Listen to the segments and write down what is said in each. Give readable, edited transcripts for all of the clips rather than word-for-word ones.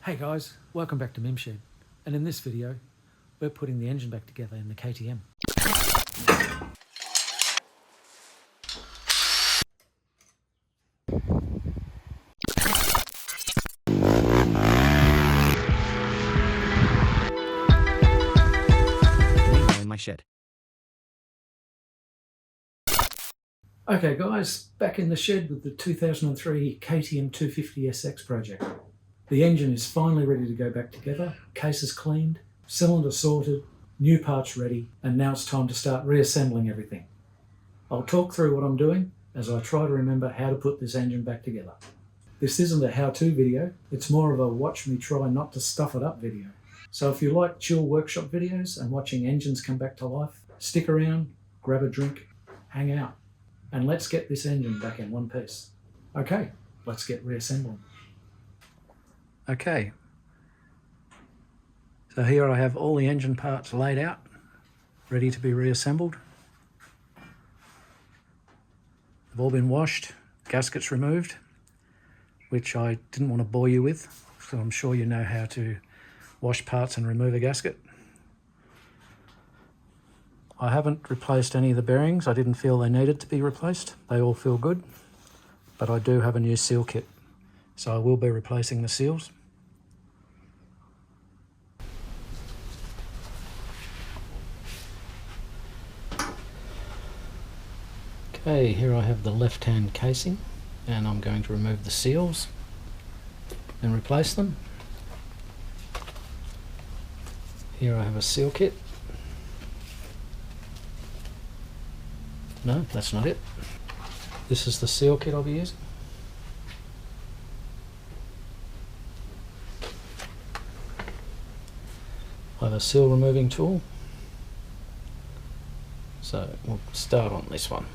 Hey guys, welcome back to Mimshed, and in this video we're putting the engine back together in the KTM. In my shed. Okay guys, back in the shed with the 2003 KTM250SX project. The engine is finally ready to go back together, cases cleaned, cylinder sorted, new parts ready, and now it's time to start reassembling everything. I'll talk through what I'm doing as I try to remember how to put this engine back together. This isn't a how-to video, it's more of a watch me try not to stuff it up video. So if you like chill workshop videos and watching engines come back to life, stick around, grab a drink, hang out, and let's get this engine back in one piece. Okay, let's get reassembling. Okay, so here I have all the engine parts laid out, ready to be reassembled. They've all been washed, gaskets removed, which I didn't want to bore you with, so I'm sure you know how to wash parts and remove a gasket. I haven't replaced any of the bearings. I didn't feel they needed to be replaced. They all feel good, but I do have a new seal kit, so I will be replacing the seals. Okay, here I have the left-hand casing, and I'm going to remove the seals and replace them. Here I have a seal kit. No, that's not it. This is the seal kit I'll be using. I have a seal removing tool. So we'll start on this one.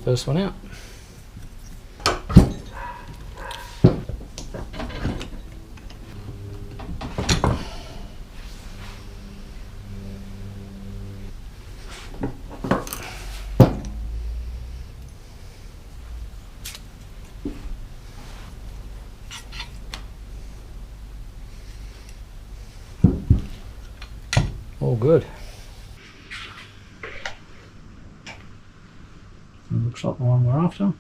First one out. All good. Looks like the one we're after.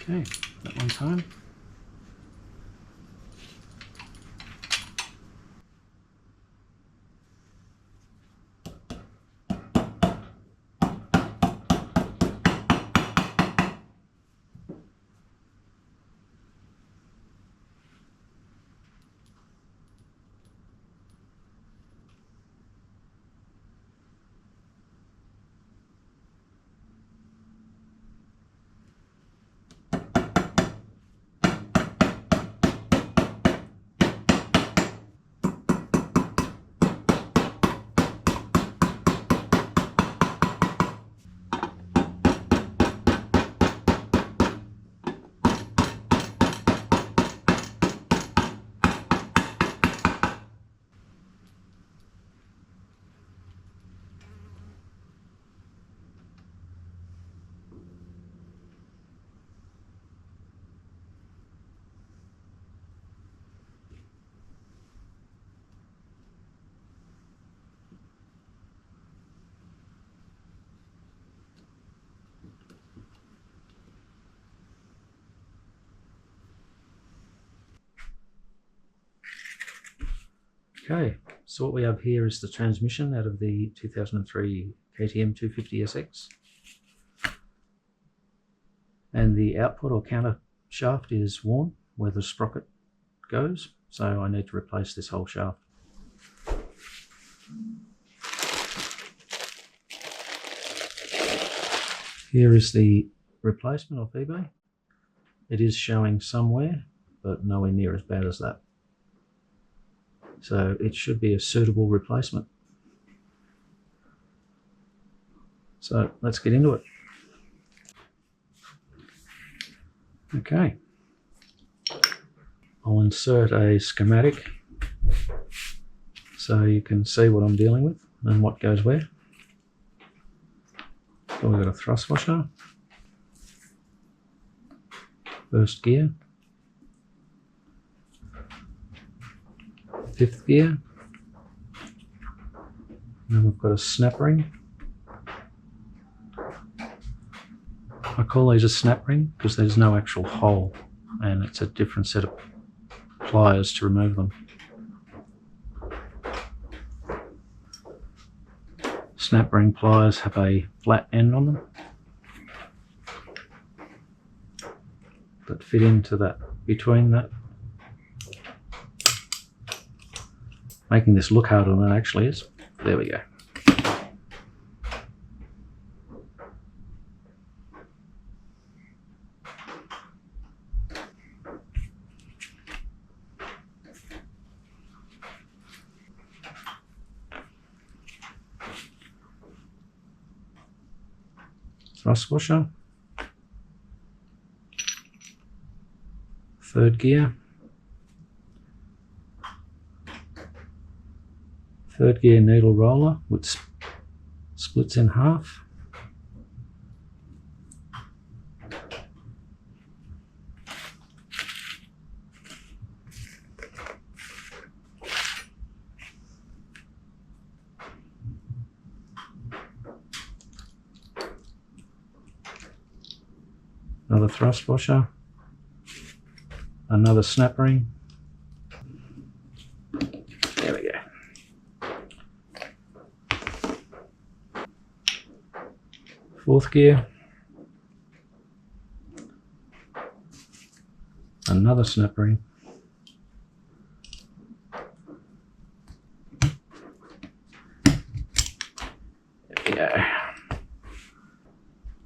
Okay, that one's home. Okay, so what we have here is the transmission out of the 2003 KTM250SX. and the output or counter shaft is worn where the sprocket goes, so I need to replace this whole shaft. Here is the replacement off eBay. It is showing somewhere, but nowhere near as bad as that. So it should be a suitable replacement. So let's get into it. Okay. I'll insert a schematic so you can see what I'm dealing with and what goes where. So we've got a thrust washer, first gear, fifth gear, and then we've got a snap ring. I call these a snap ring because there's no actual hole and it's a different set of pliers to remove them. Snap ring pliers have a flat end on them that fit into that, between that, making this look harder than it actually is. There we go. Thrust washer, third gear, needle roller which splits in half, another thrust washer, another snap ring. There we go. Fourth gear, another snap ring, there we go,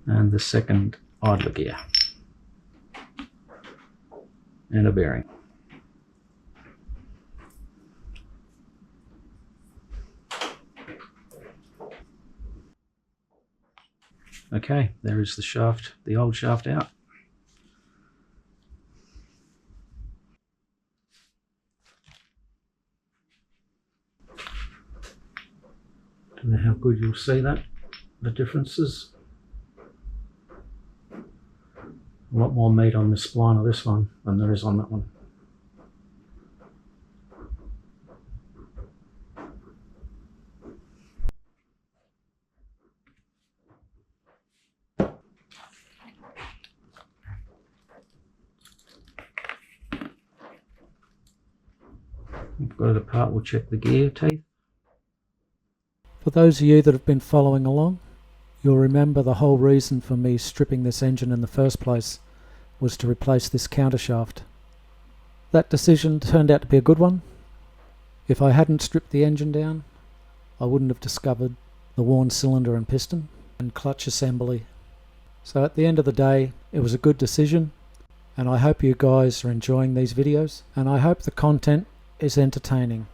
and the second idler gear, and a bearing. Okay, there is the shaft, the old shaft out. Don't know how good you'll see that, the differences. A lot more meat on the spline of this one than there is on that one. We've got it apart, we'll check the gear teeth. For those of you that have been following along, you'll remember the whole reason for me stripping this engine in the first place was to replace this countershaft. That decision turned out to be a good one. If I hadn't stripped the engine down, I wouldn't have discovered the worn cylinder and piston and clutch assembly. So at the end of the day, it was a good decision, and I hope you guys are enjoying these videos, and I hope the content is entertaining.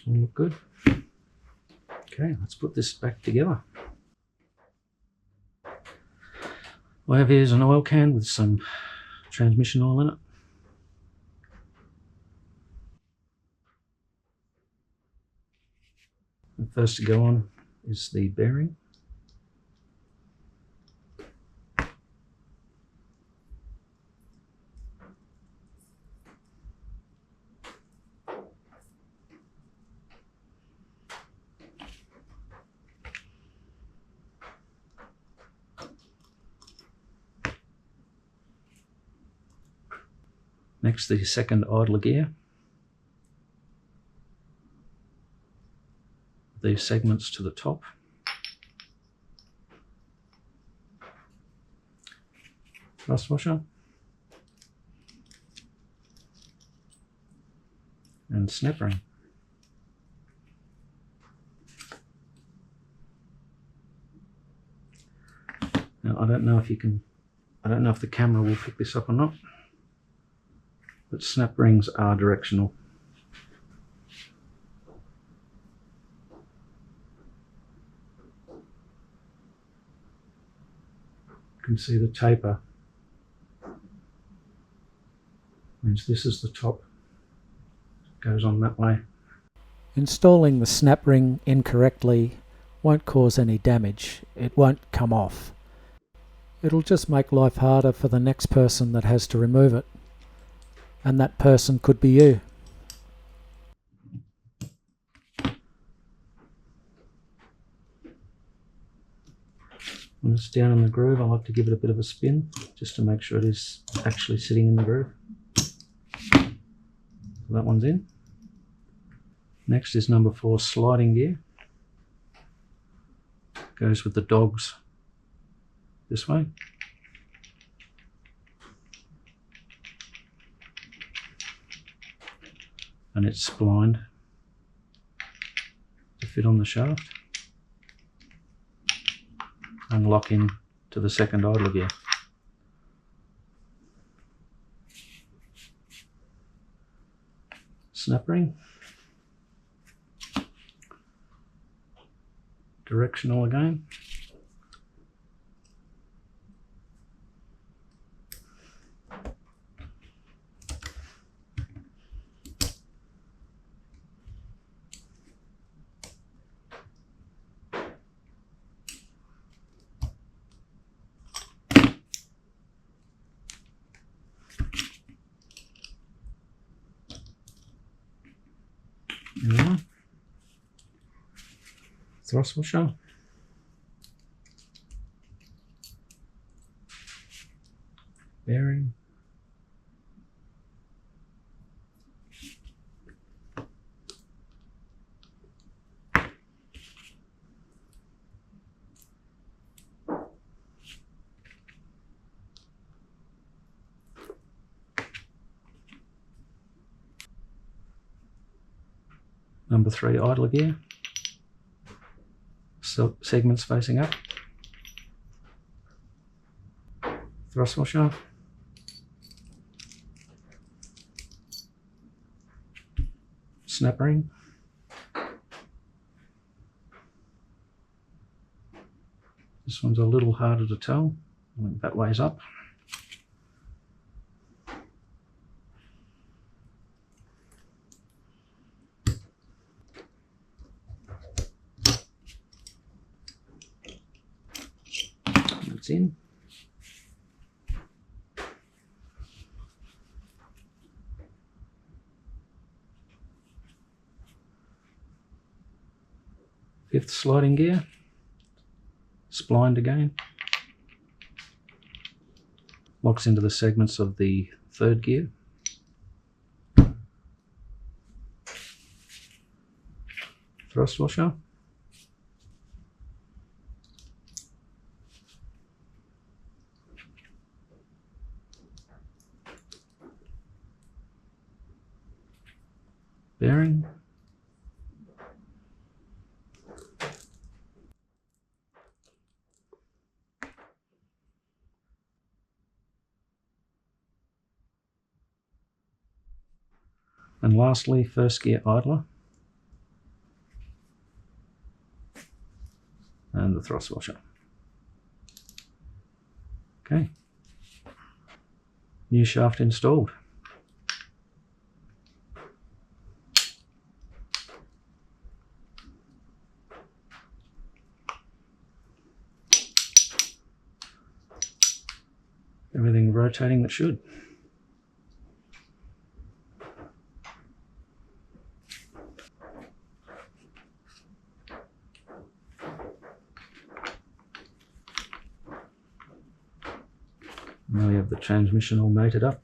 All look good. Okay, let's put this back together. What I have here is an oil can with some transmission oil in it. And first to go on is the bearing. Next, the second idler gear. These segments to the top. Thrust washer. And snap ring. Now I don't know if the camera will pick this up or not, but snap rings are directional. You can see the taper means this is the top, goes on that way. Installing the snap ring incorrectly won't cause any damage. It won't come off. It'll just make life harder for the next person that has to remove it. And that person could be you. When it's down in the groove, I like to give it a bit of a spin just to make sure it is actually sitting in the groove. So that one's in. Next is number 4 sliding gear. Goes with the dogs this way. And it's splined to fit on the shaft and lock in to the second idler gear. Snap ring. Directional again. There we are. Thrust washer. Bearing. Number 3 idler gear. So segments facing up. Thrust washer. Snap ring. This one's a little harder to tell. I think that way's up. That's in. Fifth sliding gear, splined again, locks into the segments of the third gear. Thrust washer. Bearing. And lastly, first gear idler and the thrust washer. Okay, new shaft installed. Everything rotating that should. Now we have the transmission all mated up.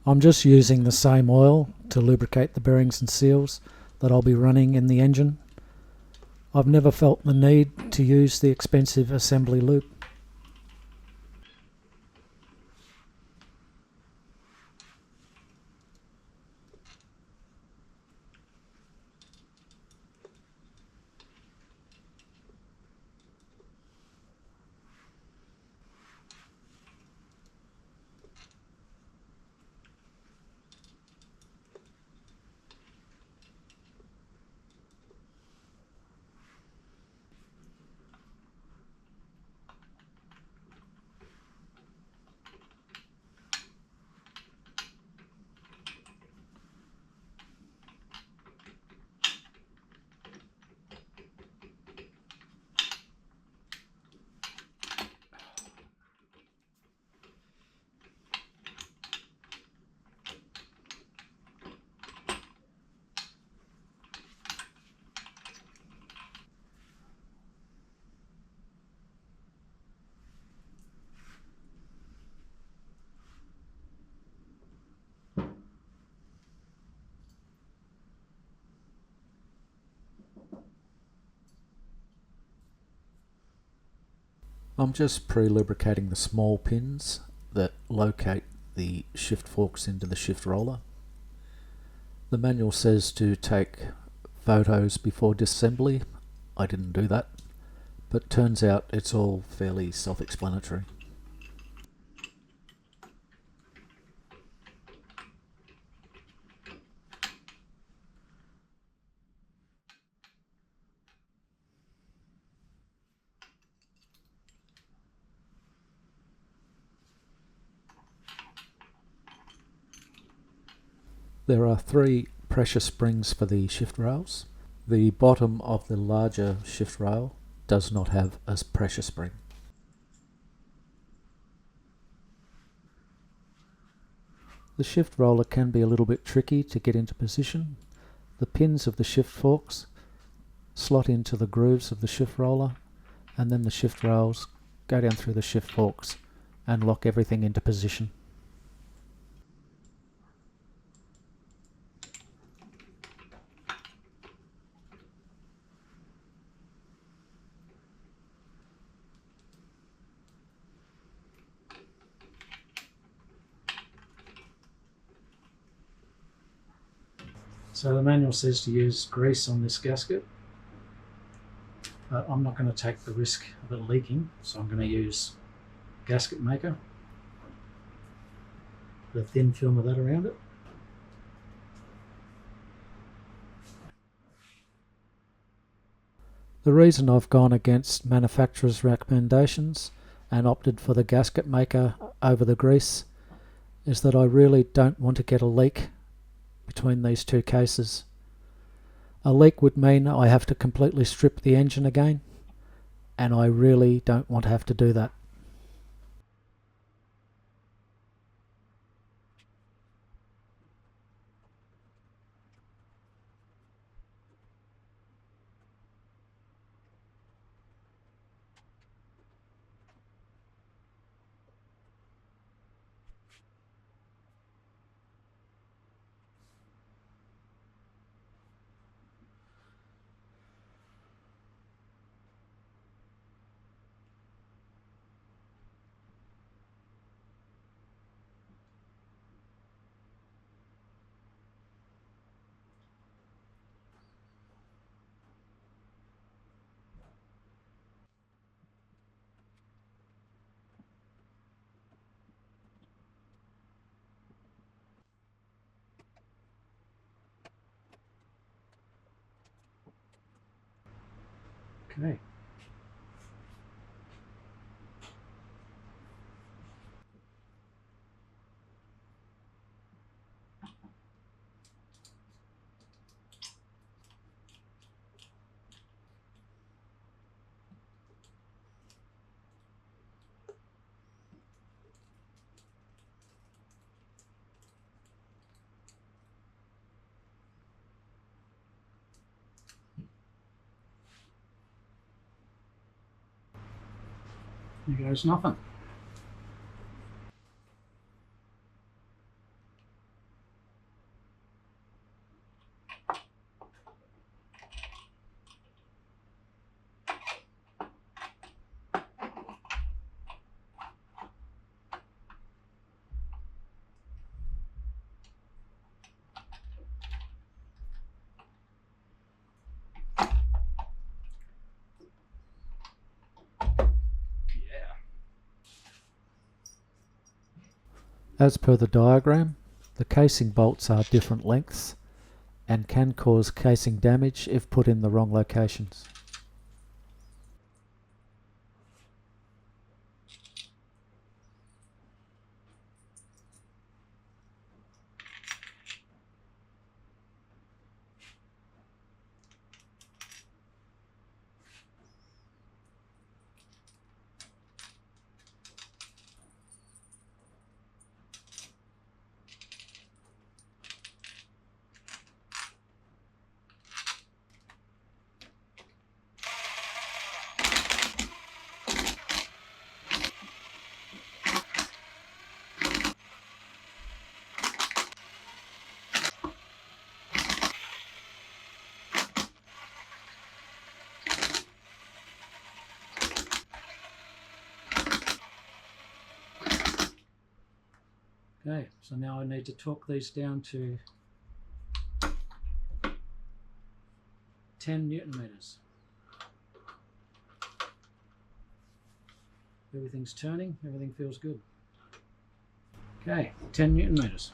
I'm just using the same oil to lubricate the bearings and seals that I'll be running in the engine. I've never felt the need to use the expensive assembly lube. I'm just pre-lubricating the small pins that locate the shift forks into the shift roller. The manual says to take photos before disassembly. I didn't do that, but turns out it's all fairly self-explanatory. There are 3 pressure springs for the shift rails. The bottom of the larger shift rail does not have a pressure spring. The shift roller can be a little bit tricky to get into position. The pins of the shift forks slot into the grooves of the shift roller, and then the shift rails go down through the shift forks and lock everything into position. So the manual says to use grease on this gasket, but I'm not going to take the risk of it leaking, so I'm going to use gasket maker, put a thin film of that around it. The reason I've gone against manufacturer's recommendations and opted for the gasket maker over the grease is that I really don't want to get a leak between these 2 cases. A leak would mean I have to completely strip the engine again, and I really don't want to have to do that. Okay. There goes nothing. As per the diagram, the casing bolts are different lengths and can cause casing damage if put in the wrong locations. Okay, so now I need to torque these down to 10 Newton meters. Everything's turning, everything feels good. Okay, 10 Newton meters.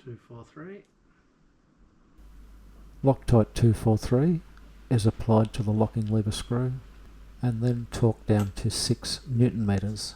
Two, 4, 3. Loctite 243 is applied to the locking lever screw and then torqued down to 6 Newton meters.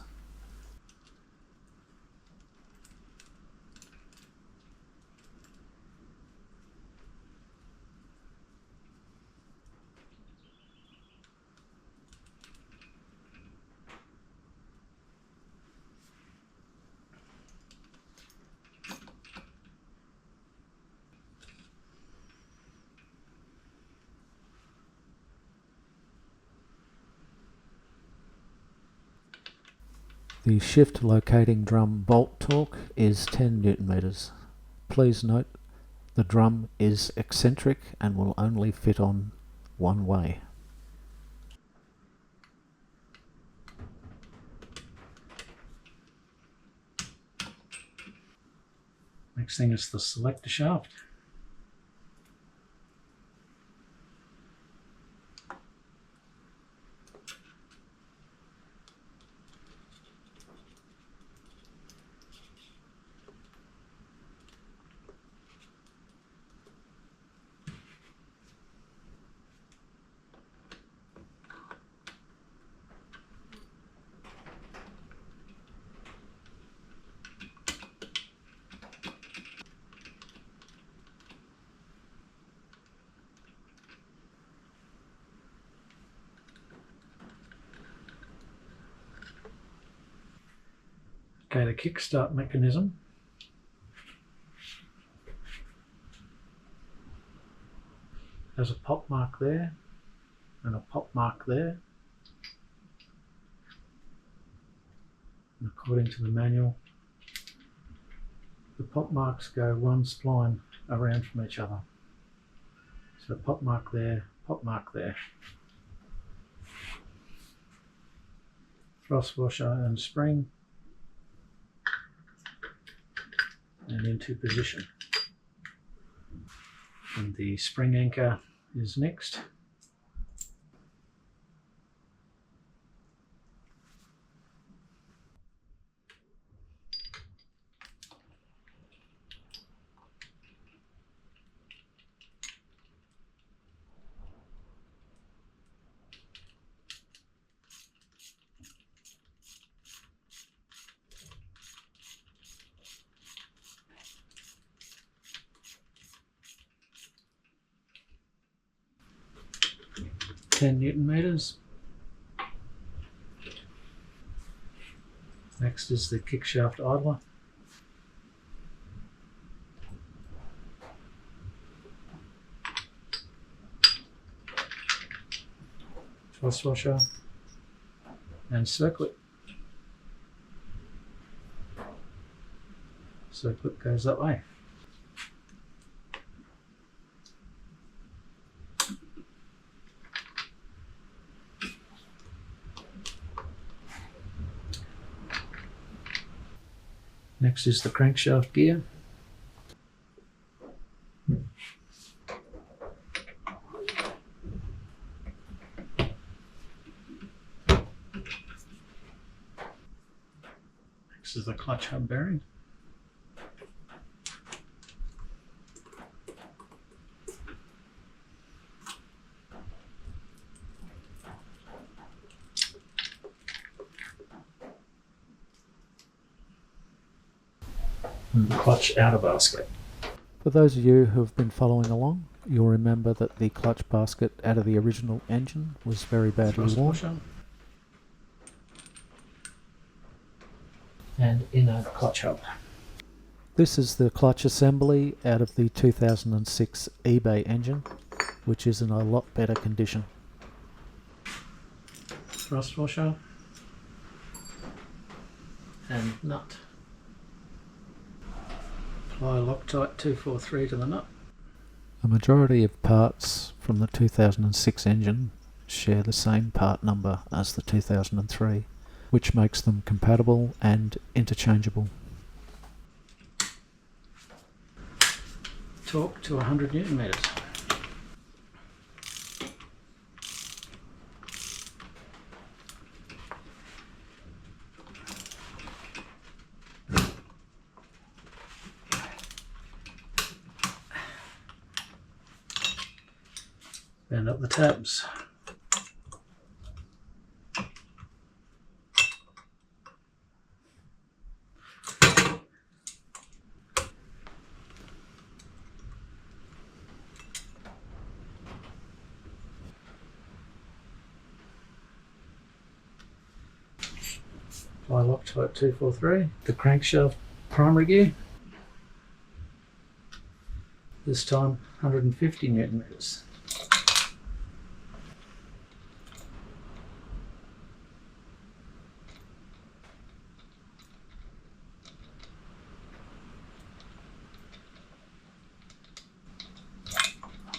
The shift locating drum bolt torque is 10 Newton meters. Please note the drum is eccentric and will only fit on one way. Next thing is the selector shaft. Okay, the kickstart mechanism. There's a pop mark there and a pop mark there. And according to the manual, the pop marks go one spline around from each other. So pop mark there, pop mark there. Thrust washer and spring, and into position. And the spring anchor is next. Ten Newton meters. Next is the kick shaft idler. Thrust washer and circlip. Circlip goes that way. Next is the crankshaft gear. Next is the clutch hub bearing. And the clutch outer basket. For those of you who have been following along, you'll remember that the clutch basket out of the original engine was very badly Thrust worn. washer. And inner clutch hub. This is the clutch assembly out of the 2006 eBay engine, which is in a lot better condition. Thrust washer. And nut. Apply Loctite 243 to the nut. A majority of parts from the 2006 engine share the same part number as the 2003, which makes them compatible and interchangeable. Torque to 100 Newton meters. Bend up the tabs. Apply Loctite 243. The crankshaft primary gear. This time 150 Newton meters.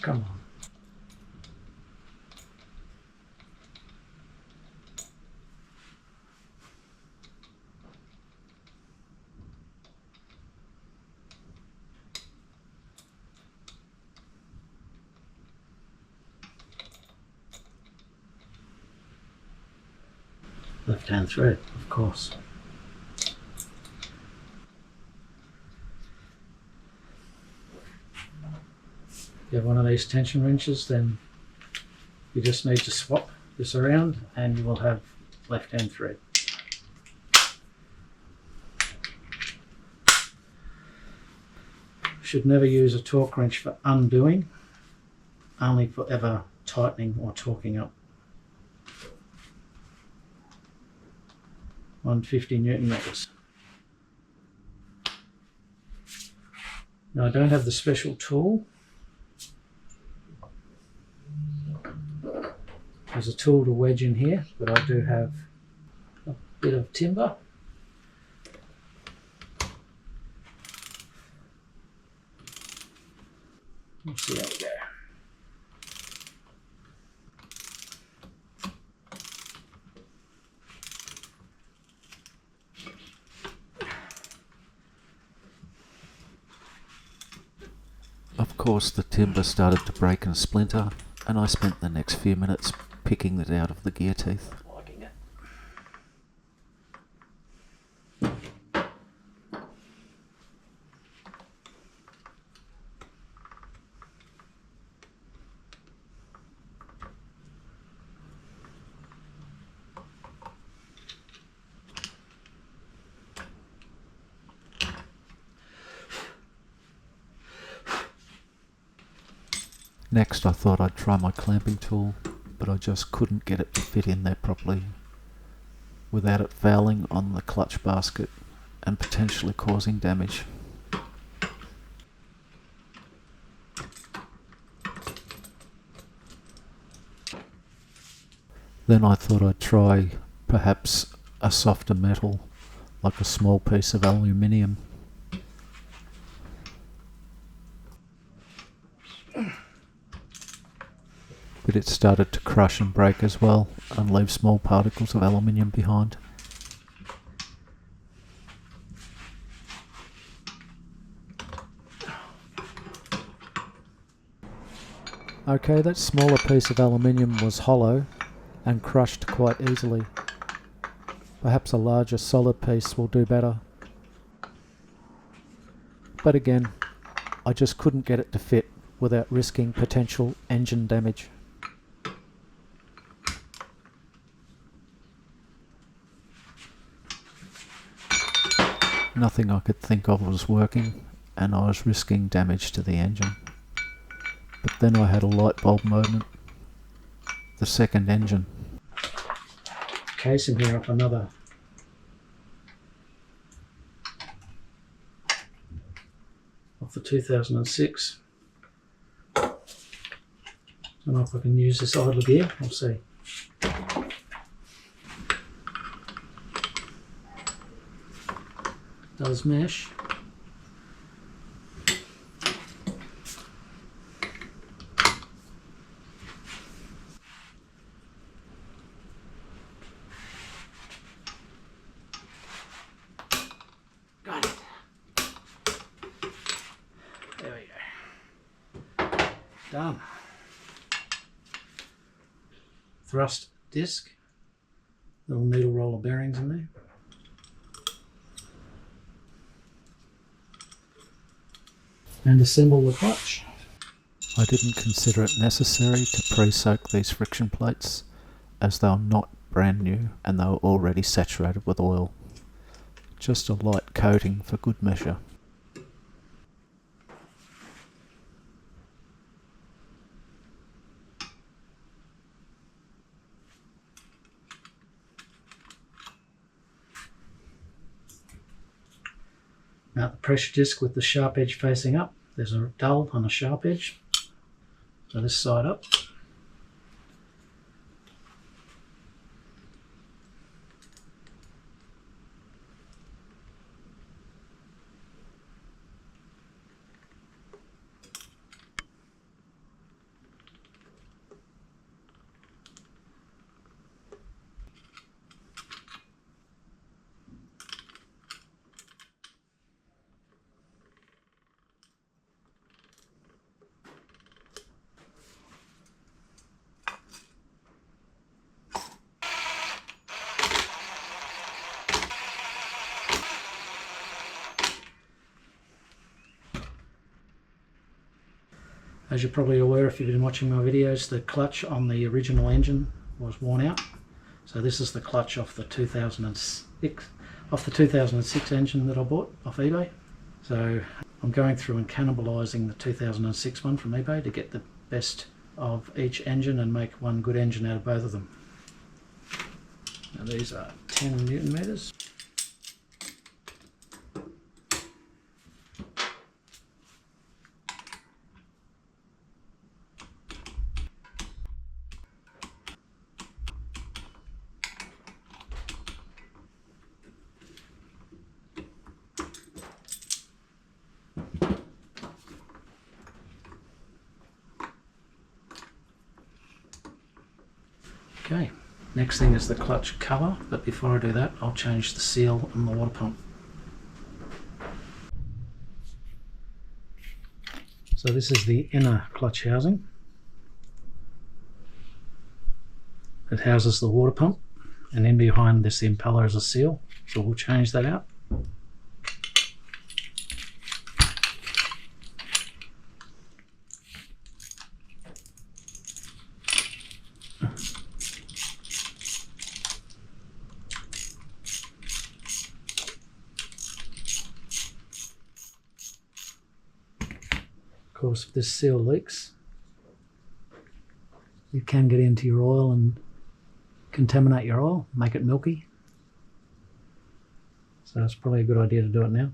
Come on. Left hand thread, of course. If you have one of these tension wrenches, then you just need to swap this around and you will have left hand thread. Should never use a torque wrench for undoing, only for ever tightening or torquing up. 150 Newton meters. Now I don't have the special tool. There's a tool to wedge in here, but I do have a bit of timber. Let's see how we go. Of course, the timber started to break and splinter, and I spent the next few minutes picking it out of the gear teeth. Liking it. Next, I thought I'd try my clamping tool, but I just couldn't get it to fit in there properly without it fouling on the clutch basket and potentially causing damage. Then I thought I'd try perhaps a softer metal, like a small piece of aluminium. But it started to crush and break as well and leave small particles of aluminium behind. Okay, that smaller piece of aluminium was hollow and crushed quite easily. Perhaps a larger solid piece will do better. But again, I just couldn't get it to fit without risking potential engine damage. Nothing I could think of was working, and I was risking damage to the engine. But then I had a light bulb moment. The second engine. Casing here up another of the 2006. I don't know if I can use this idle gear, we'll see. Does mesh. Got it. There we go. Done. Thrust disc. Little needle roller bearings in there. And assemble the clutch. I didn't consider it necessary to pre-soak these friction plates, as they were not brand new and they were already saturated with oil. Just a light coating for good measure. Mount the pressure disc with the sharp edge facing up. There's a dull and a sharp edge. So this side up. As you're probably aware if you've been watching my videos, the clutch on the original engine was worn out. So this is the clutch off the 2006 engine that I bought off eBay. So I'm going through and cannibalising the 2006 one from eBay to get the best of each engine and make one good engine out of both of them. Now these are 10 Newton meters. Okay, next thing is the clutch cover, but before I do that I'll change the seal on the water pump. So this is the inner clutch housing. It houses the water pump, and in behind this the impeller is a seal, so we'll change that out. Of course, if this seal leaks, you can get into your oil and contaminate your oil, make it milky. So it's probably a good idea to do it now.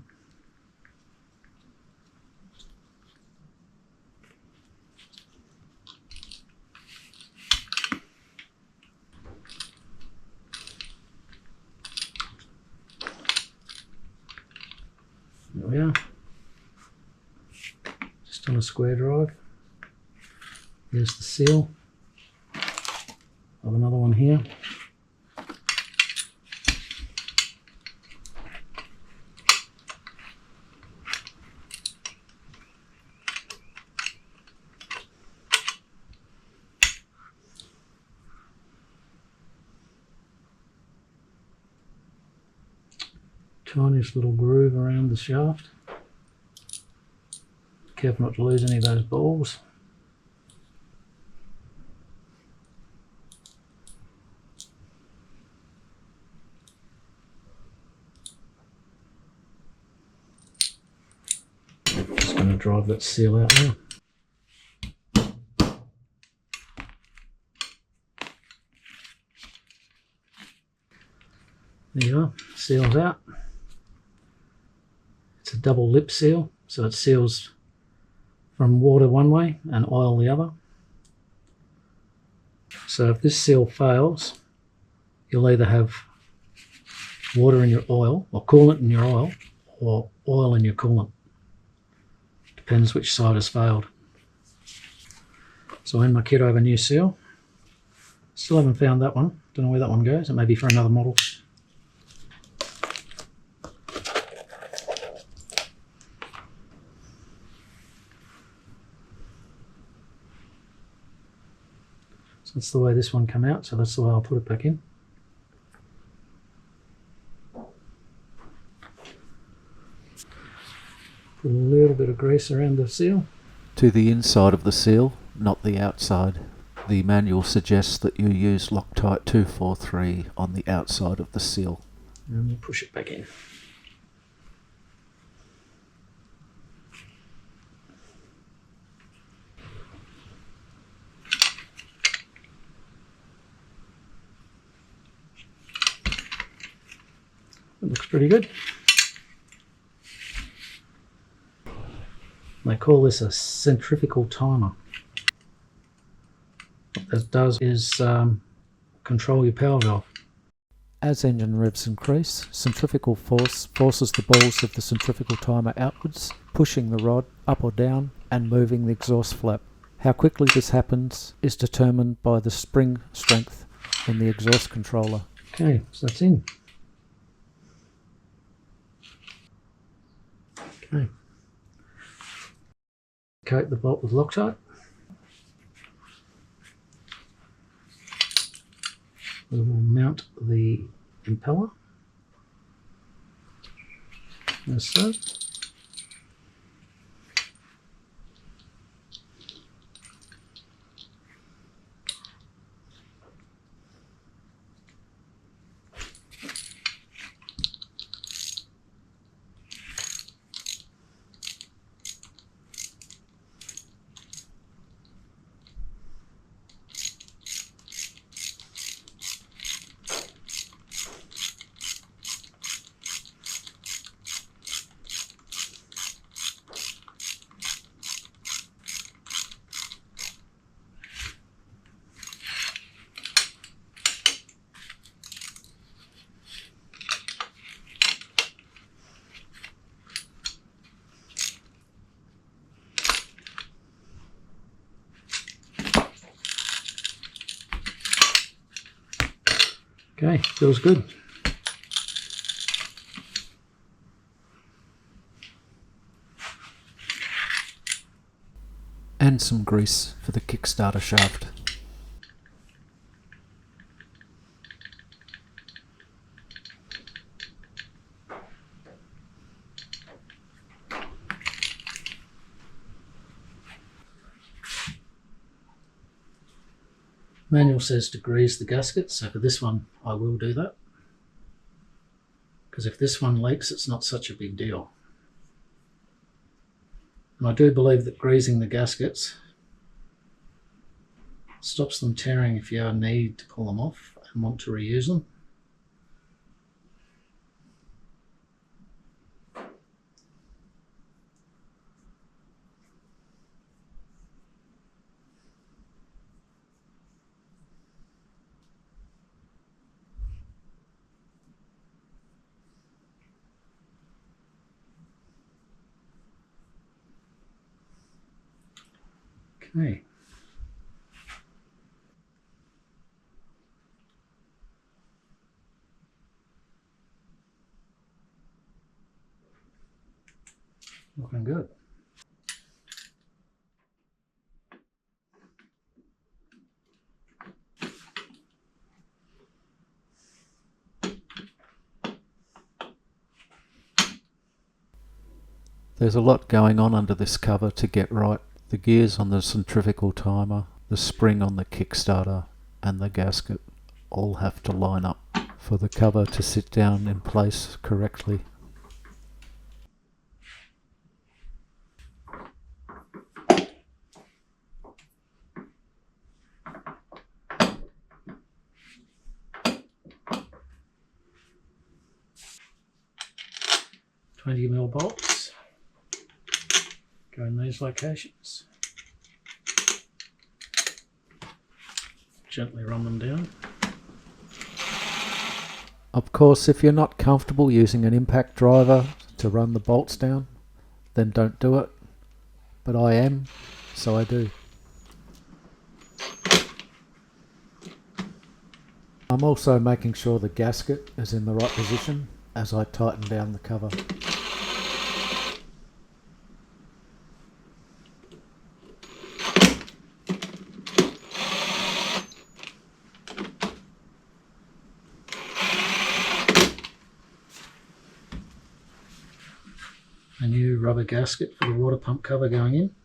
There we are. Just on a square drive. Here's the seal. I've another one here. tiniest little groove around the shaft. Careful not to lose any of those balls. Just going to drive that seal out now. There you are, seals out. It's a double lip seal, so it seals from water one way and oil the other. So if this seal fails, you'll either have water in your oil, or coolant in your oil, or oil in your coolant. Depends which side has failed. So in my kit I have a new seal. Still haven't found that one. Don't know where that one goes. It may be for another model. So that's the way this one came out, so that's the way I'll put it back in. Put a little bit of grease around the seal. To the inside of the seal, not the outside. The manual suggests that you use Loctite 243 on the outside of the seal. And we'll push it back in. It looks pretty good. They call this a centrifugal timer. What that does is control your power valve. As engine revs increase, centrifugal force forces the balls of the centrifugal timer outwards, pushing the rod up or down and moving the exhaust flap. How quickly this happens is determined by the spring strength in the exhaust controller. Okay, so that's in. Okay. Coat the bolt with Loctite. We will mount the impeller, as so. Okay, feels good. And some grease for the Kickstarter shaft. Manual says to grease the gasket, so for this one I will do that. Because if this one leaks, it's not such a big deal. And I do believe that greasing the gaskets stops them tearing if you need to pull them off and want to reuse them. Okay. Looking good. There's a lot going on under this cover to get right. The gears on the centrifugal timer, the spring on the Kickstarter, and the gasket all have to line up for the cover to sit down in place correctly. .20mm bolts go in these locations. Gently run them down. Of course, if you're not comfortable using an impact driver to run the bolts down, then don't do it. But I am, so I do. I'm also making sure the gasket is in the right position as I tighten down the cover. A new rubber gasket for the water pump cover going in.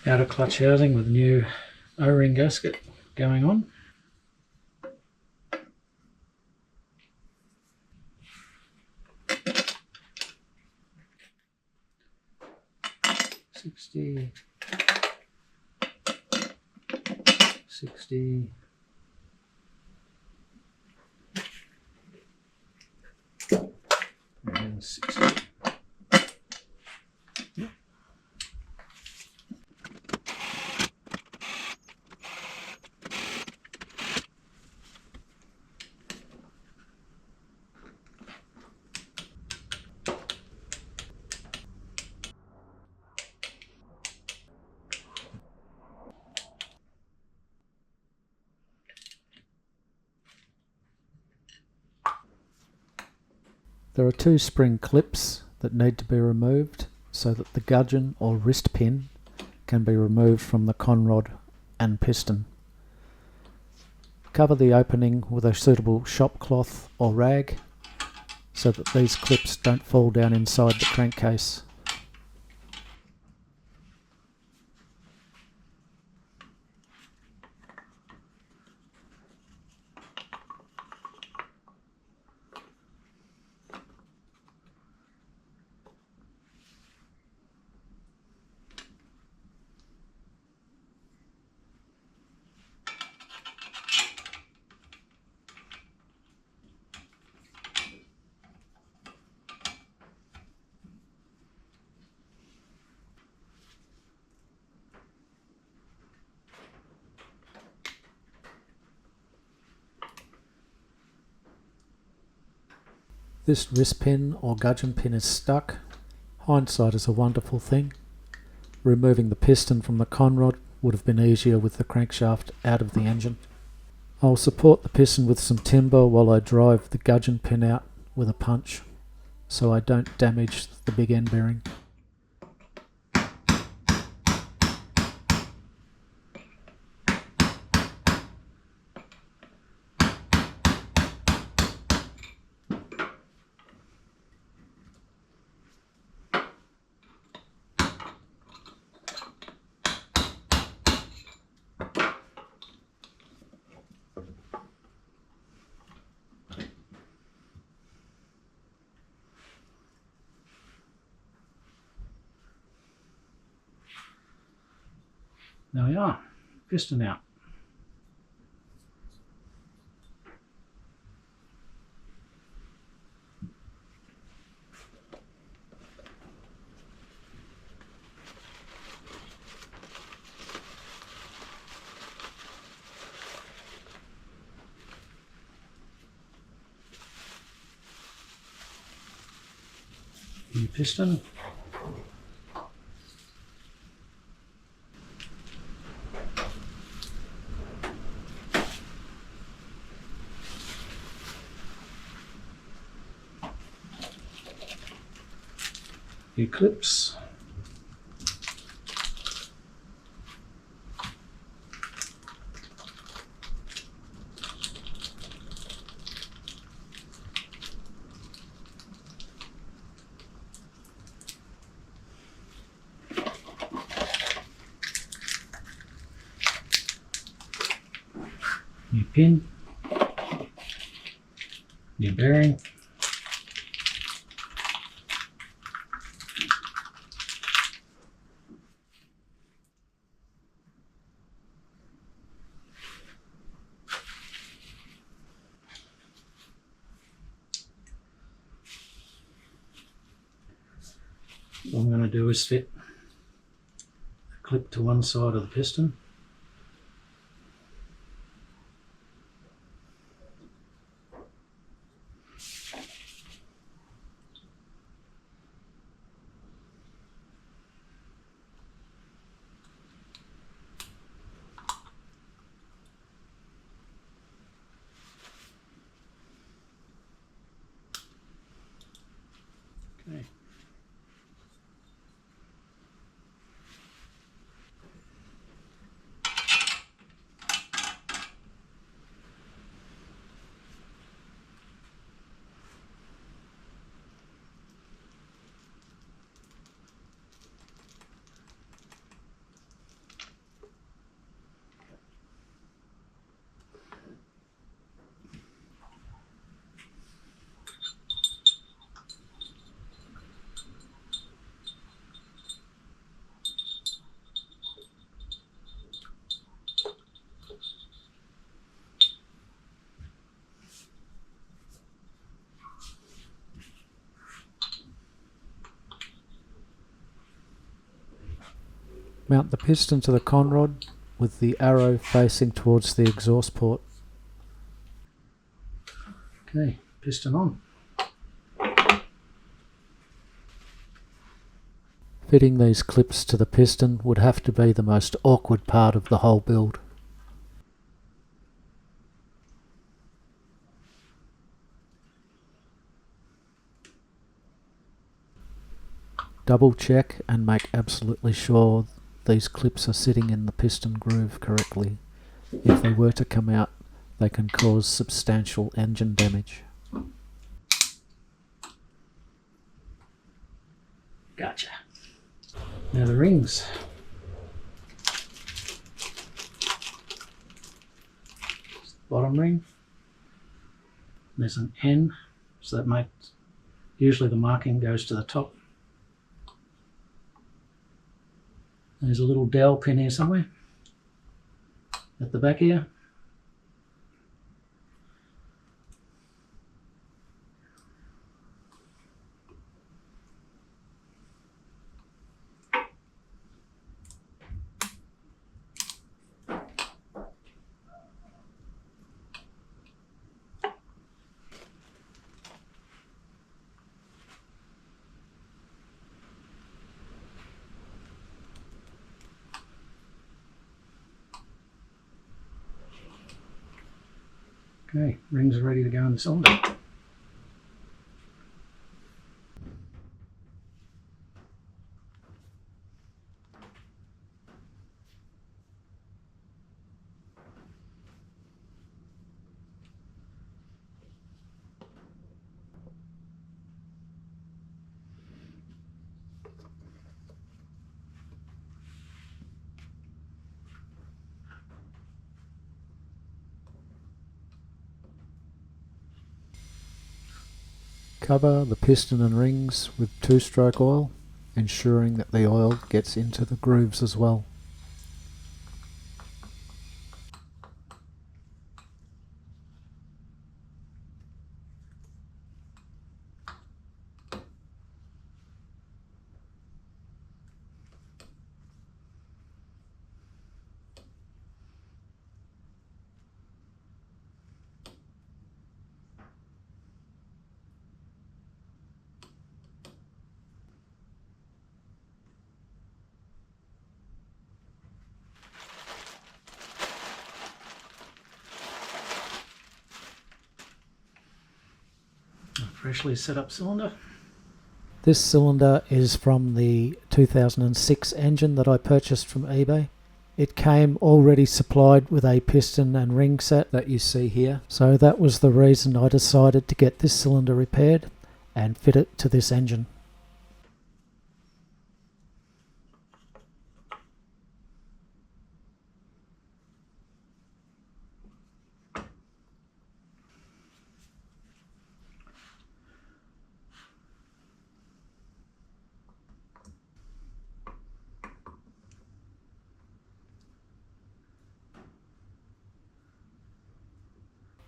Outer clutch housing with new O-ring gasket going on. $60, $60, and $60. Yep. There are two spring clips that need to be removed so that the gudgeon or wrist pin can be removed from the conrod and piston. Cover the opening with a suitable shop cloth or rag so that these clips don't fall down inside the crankcase. This wrist pin or gudgeon pin is stuck. Hindsight is a wonderful thing. Removing the piston from the conrod would have been easier with the crankshaft out of the engine. I'll support the piston with some timber while I drive the gudgeon pin out with a punch so I don't damage the big end bearing. There we are, piston out. New piston. Few clips. New pin, new bearing, what I'm going to do is fit a clip to one side of the piston. Okay. Mount the piston to the conrod with the arrow facing towards the exhaust port. Okay, piston on. Fitting these clips to the piston would have to be the most awkward part of the whole build. Double check and make absolutely sure these clips are sitting in the piston groove correctly. If they were to come out, they can cause substantial engine damage. Gotcha. Now the rings. Bottom ring. There's an N, so that makes, usually the marking goes to the top. There's a little dowel pin here somewhere at the back here. Okay, rings are ready to go in the cylinder. Cover the piston and rings with 2-stroke oil, ensuring that the oil gets into the grooves as well. A freshly set up cylinder. This cylinder is from the 2006 engine that I purchased from eBay. It came already supplied with a piston and ring set that you see here. So that was the reason I decided to get this cylinder repaired and fit it to this engine.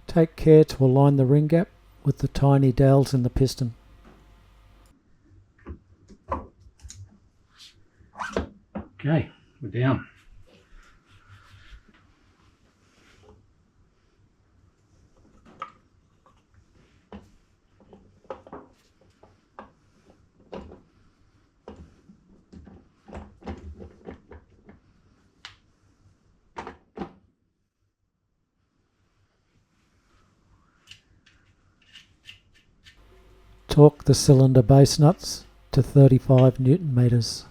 Take care to align the ring gap with the tiny dowels in the piston. Okay, we're down. Torque the cylinder base nuts to 35 Newton meters.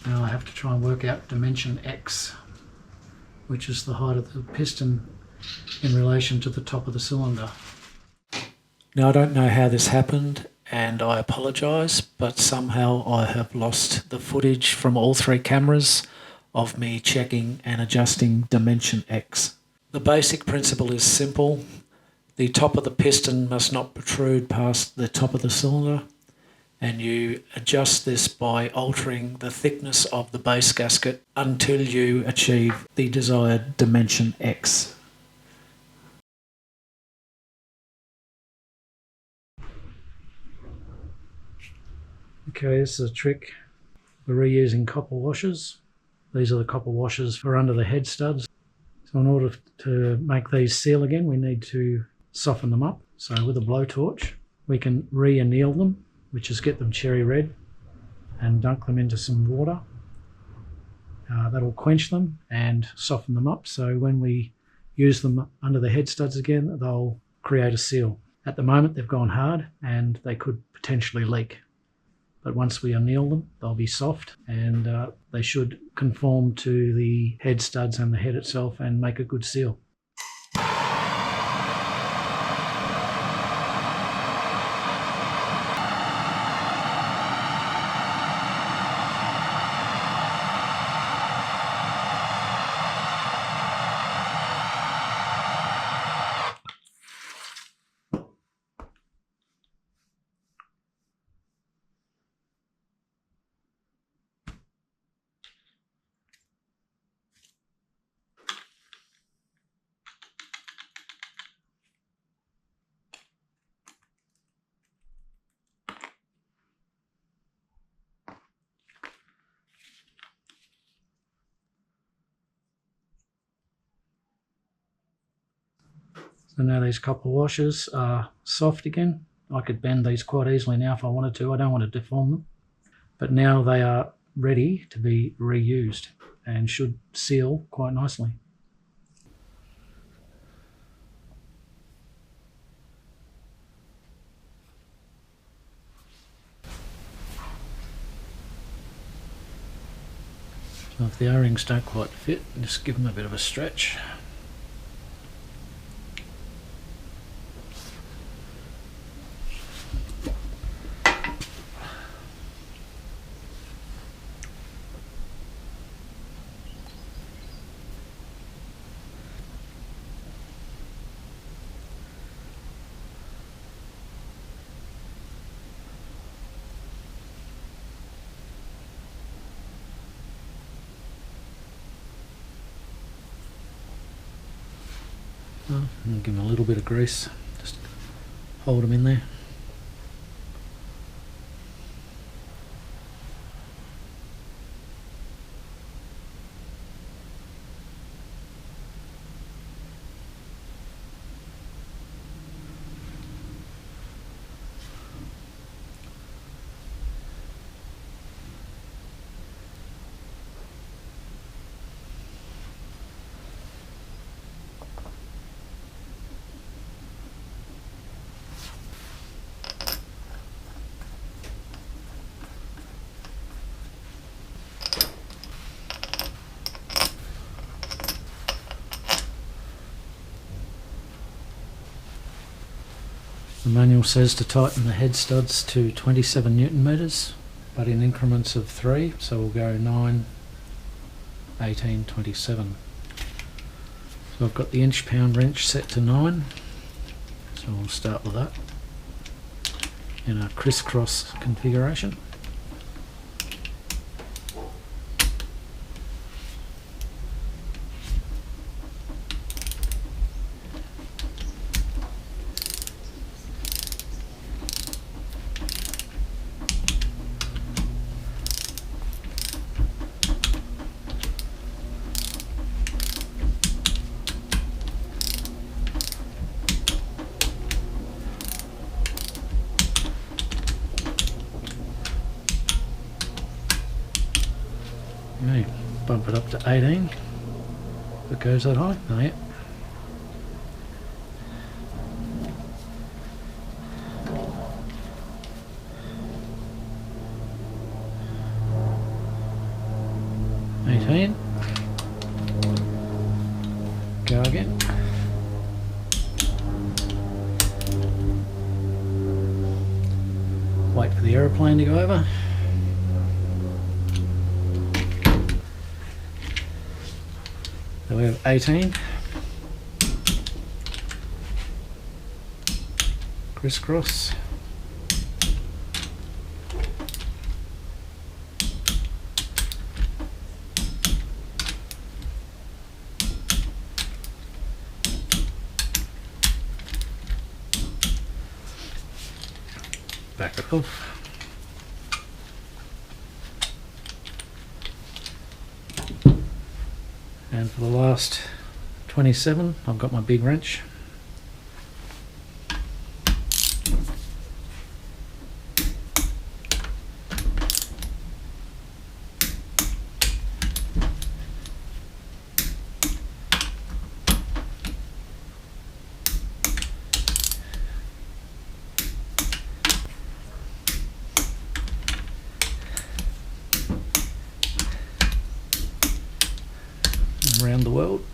Now I have to try and work out dimension X, which is the height of the piston in relation to the top of the cylinder. Now I don't know how this happened and I apologise, but somehow I have lost the footage from all three cameras of me checking and adjusting dimension X. The basic principle is simple. The top of the piston must not protrude past the top of the cylinder, and you adjust this by altering the thickness of the base gasket until you achieve the desired dimension X. Okay, this is a trick. We're reusing copper washers. These are the copper washers for under the head studs. So in order to make these seal again, we need to soften them up. So with a blowtorch, we can re-anneal them, which is get them cherry red, and dunk them into some water. That'll quench them and soften them up, so when we use them under the head studs again, they'll create a seal. At the moment they've gone hard and they could potentially leak, but once we anneal them they'll be soft, and they should conform to the head studs and the head itself and make a good seal. So now these copper washers are soft again. I could bend these quite easily now if I wanted to. I don't want to deform them. But now they are ready to be reused and should seal quite nicely. So if the O-rings don't quite fit, just give them a bit of a stretch. And give them a little bit of grease, just hold them in there. The manual says to tighten the head studs to 27 Newton meters, but in increments of 3, so we'll go 9, 18, 27. So I've got the inch-pound wrench set to 9, so we'll start with that in a crisscross configuration. Okay, bump it up to 18. If it goes that high, oh yeah. Go again. Wait for the aeroplane to go over. So we have 18. Crisscross. Back it off. And for the last 27, I've got my big wrench. Around the world.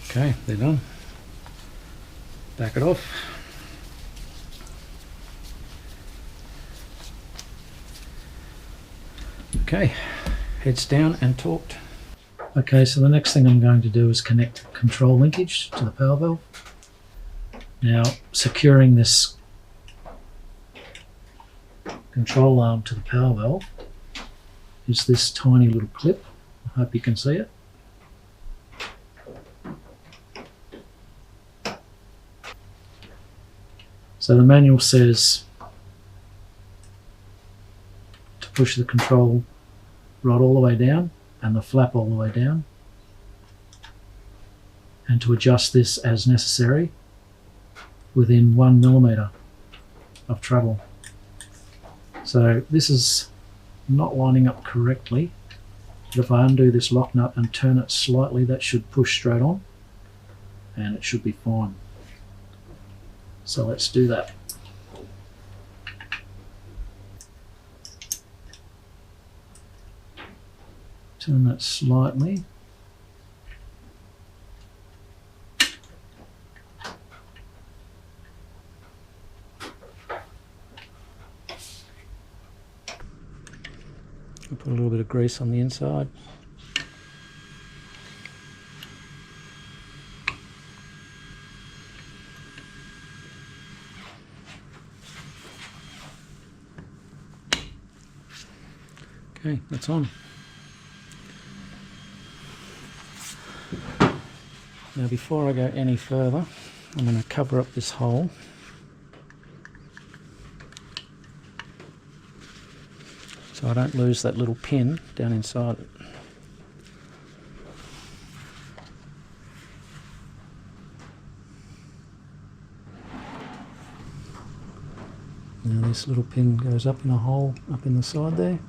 Okay, they're done. Back it off. Okay, heads down and torqued. Okay, so the next thing I'm going to do is connect control linkage to the power valve. Now, securing this control arm to the power valve is this tiny little clip. I hope you can see it. So the manual says to push the control rod all the way down and the flap all the way down, and to adjust this as necessary within 1 millimeter of travel. So this is not lining up correctly, but if I undo this lock nut and turn it slightly, that should push straight on and it should be fine. So let's do that. Turn that slightly. I'll put a little bit of grease on the inside. Okay, that's on. Now before I go any further, I'm going to cover up this hole. So I don't lose that little pin down inside it. Now this little pin goes up in a hole up in the side there.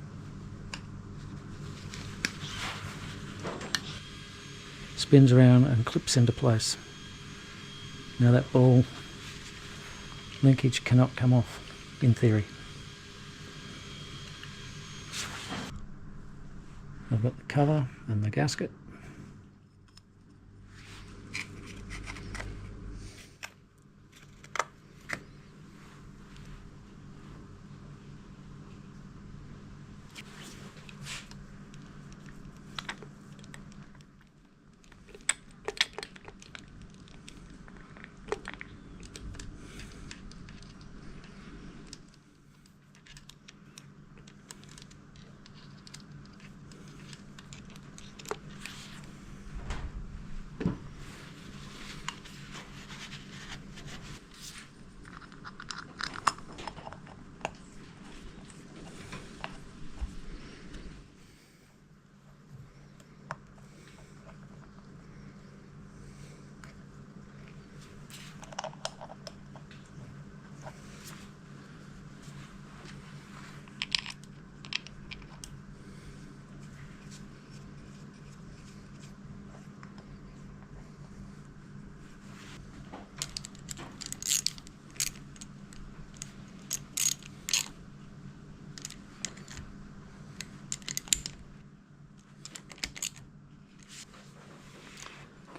Spins around and clips into place. Now that ball linkage cannot come off. in theory. I've got the cover and the gasket.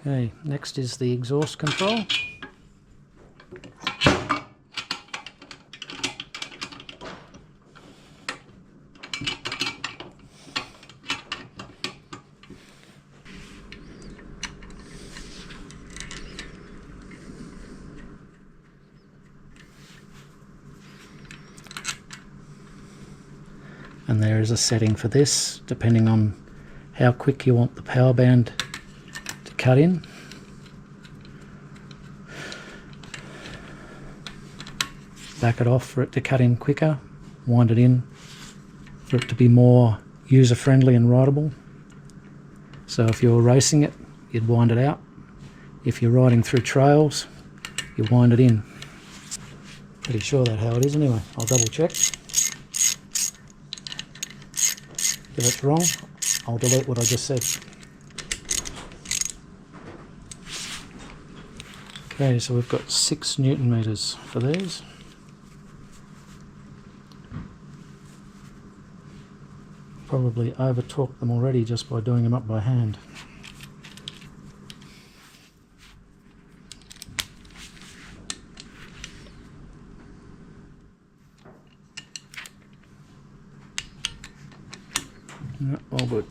Okay, next is the exhaust control. And there is a setting for this, depending on how quick you want the power band to cut in. Back it off for it to cut in quicker, wind it in for it to be more user-friendly and rideable. So if you're racing it, you'd wind it out. If you're riding through trails, you wind it in. Pretty sure that's how it is anyway. I'll double check. If it's wrong, I'll delete what I just said. Okay, so we've got 6 Newton meters for these. Probably over-torqued them already just by doing them up by hand. No, all good.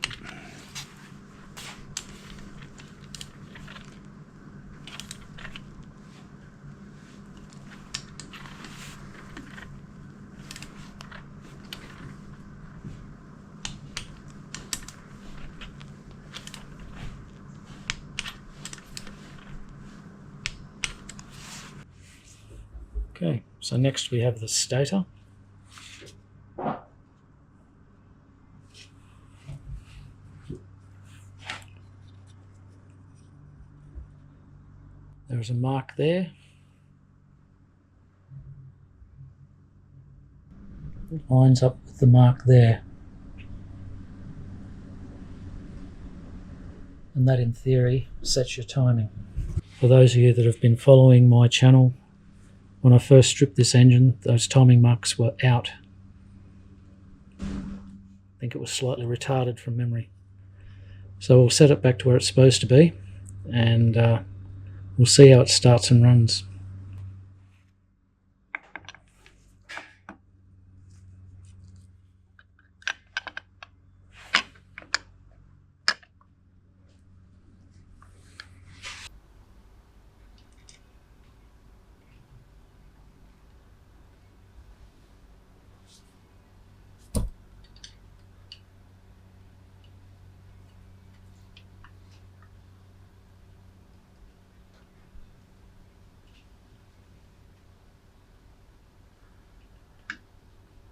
Okay, so next we have the stator. There's a mark there. It lines up with the mark there. And that in theory sets your timing. For those of you that have been following my channel, when I first stripped this engine, those timing marks were out. I think it was slightly retarded from memory. So we'll set it back to where it's supposed to be, and we'll see how it starts and runs.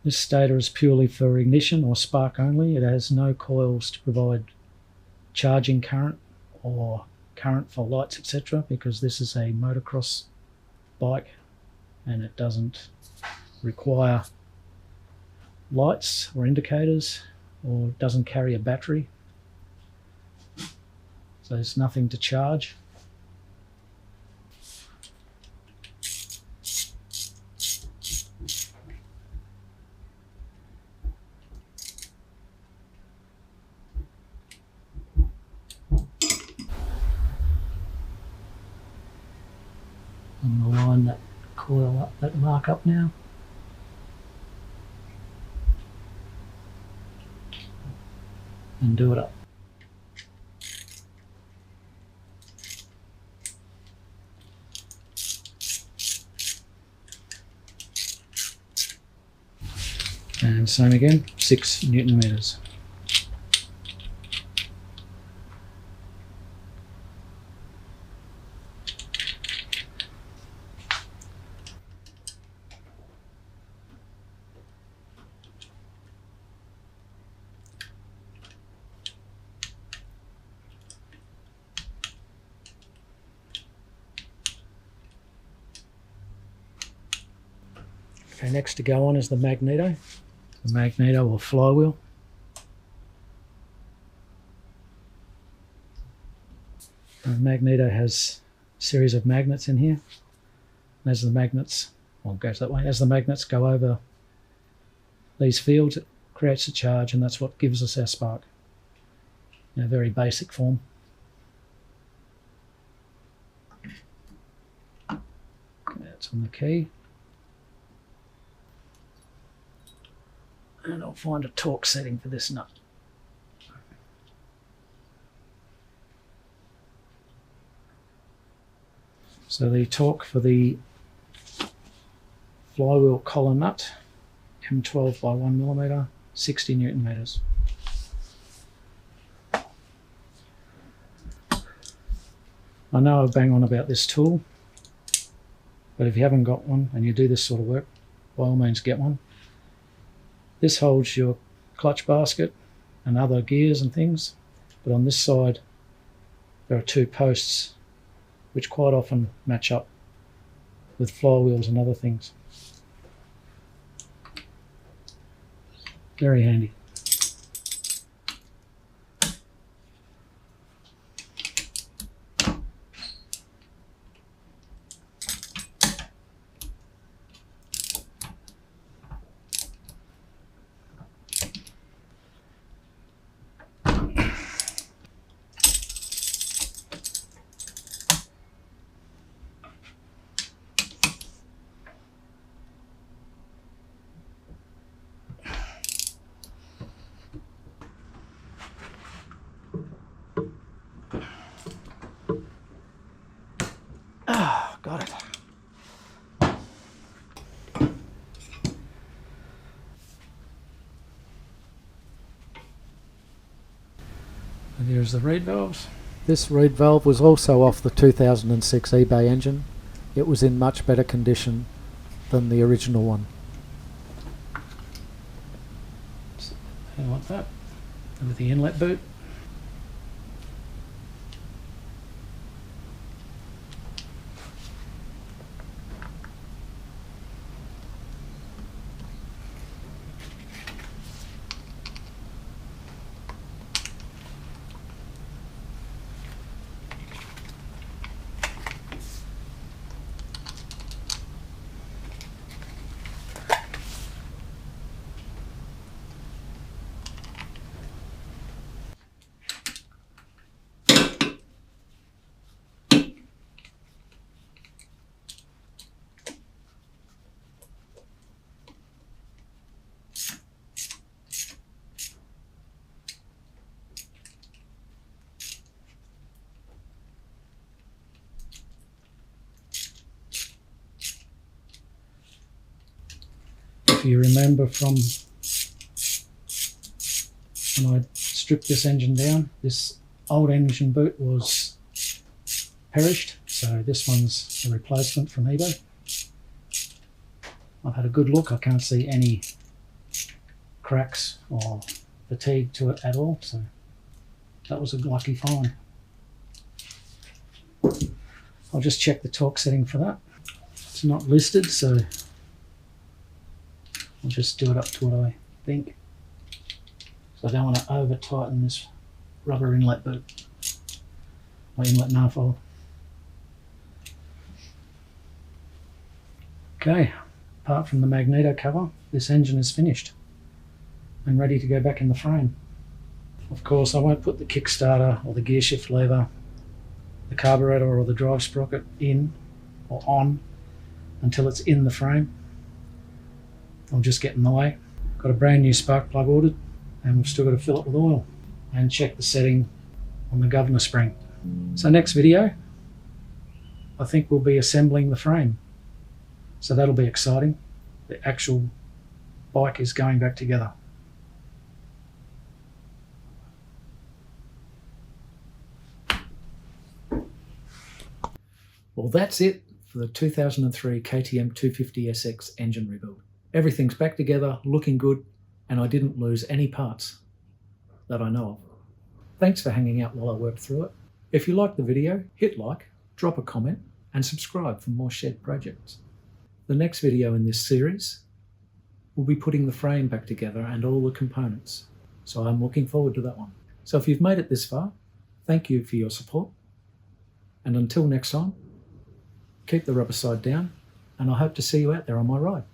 This stator is purely for ignition or spark only. It has no coils to provide charging current or current for lights, etc., because this is a motocross bike and it doesn't require lights or indicators, or doesn't carry a battery. So there's nothing to charge. line that coil up, that mark up now. And do it up. And same again, 6 Newton meters. Okay, next to go on is the magneto. The magneto or flywheel. The magneto has a series of magnets in here. And as the magnets, well, it goes that way. As the magnets go over these fields, it creates a charge, and that's what gives us our spark in a very basic form. Okay, that's on the key. And I'll find a torque setting for this nut. So the torque for the flywheel collar nut, M12 by 1mm, 60 Newton meters. I know I bang on about this tool, but if you haven't got one and you do this sort of work, by all means get one. This holds your clutch basket and other gears and things, but on this side there are 2 posts which quite often match up with flywheels and other things. Very handy. Got it. And there's the reed valves. This reed valve was also off the 2006 eBay engine. It was in much better condition than the original one. So, like that. And with the inlet boot. If you remember from when I stripped this engine down, this old engine boot was perished, so this one's a replacement from eBay. I've had a good look, I can't see any cracks or fatigue to it at all, so that was a lucky find. I'll just check the torque setting for that. It's not listed, so I'll just do it up to what I think. So I don't want to over tighten this rubber inlet boot, or inlet manifold. Okay, apart from the magneto cover, this engine is finished and ready to go back in the frame. Of course, I won't put the kickstarter or the gearshift lever, the carburetor or the drive sprocket in or on until it's in the frame. I'll just get in the way. Got a brand new spark plug ordered, and we've still got to fill it with oil and check the setting on the governor spring. So next video, I think we'll be assembling the frame. So that'll be exciting. The actual bike is going back together. Well, that's it for the 2003 KTM250SX engine rebuild. Everything's back together, looking good, and I didn't lose any parts that I know of. Thanks for hanging out while I worked through it. If you liked the video, hit like, drop a comment, and subscribe for more shed projects. The next video in this series will be putting the frame back together and all the components. So I'm looking forward to that one. So if you've made it this far, thank you for your support. And until next time, keep the rubber side down, and I hope to see you out there on my ride.